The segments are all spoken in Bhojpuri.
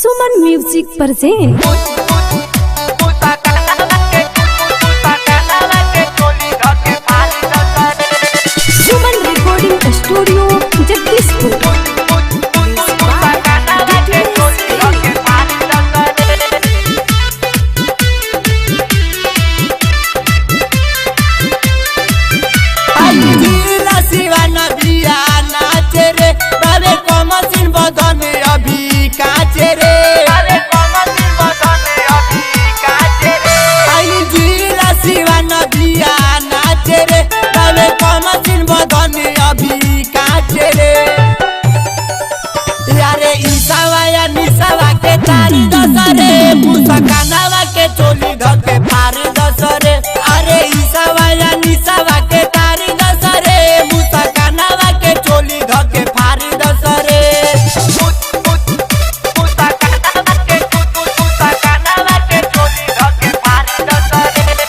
सुमन म्यूजिक प्रेजेंट सुमन रिकॉर्डिंग स्टूडियो जगदीशपुर। मुसकानावा के चोली धके फारी दसरे, अरे ईसावा या निसावा के तारी दसरे, मुसकानावा के चोली धके फारी दसरे, मुसकानावा के चोली धके फारी दसरे,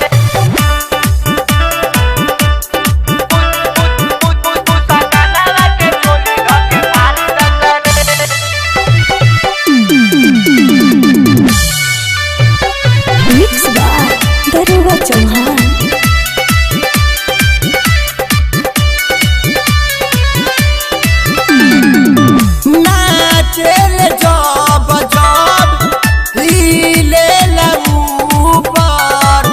मुसकानावा के चोली धके फारी दसरे। मिक्स बाय दरुआ चौहान। नाचेल जब जब हिले ऊपर,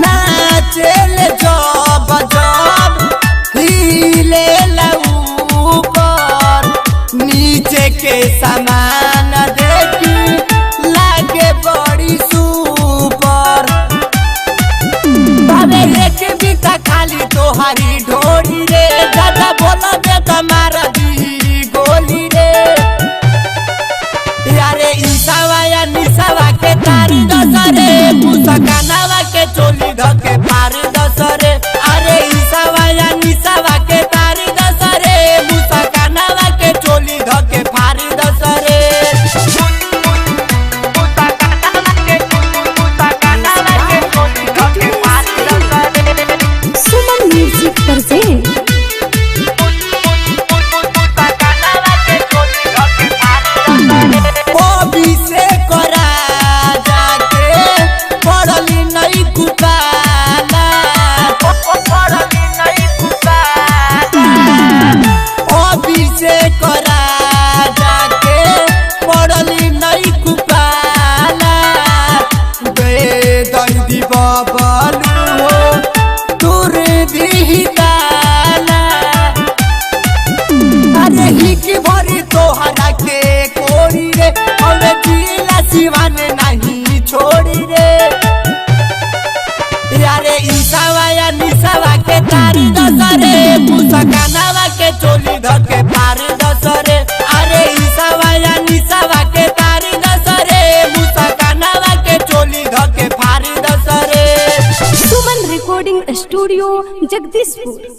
नाचेल जब जब हिले ऊपर, नीचे के सामान देखी लागे बड़ी सुपर, बाबे एक बीता खाली तोहारी ढोरी रे, दादा बोला बे तुम्हारा दी गोली रे, यारे ईसावा या निसावा के तारी दसरे, मुसकानावा के चोली धके फारी दसरे, अरे ईसावा या निसावा के तारी दसरे, मुसकानावा के चोली धके फारी दसरे, सुमन म्यूजिक प्रेजेंट तोहरा के कोरी रे, हमें जिला सिवाने नहीं छोड़ी रे, यारे ईसावा या निसावा के तारी दसरे, मुसकानावा के चोली धके फारी दसरे, अरे ईसावा या निसावा के तारी दसरे, मुसकानावा के चोली धके फारी दसरे। सुमन रिकॉर्डिंग स्टूडियो जगदीशपुर।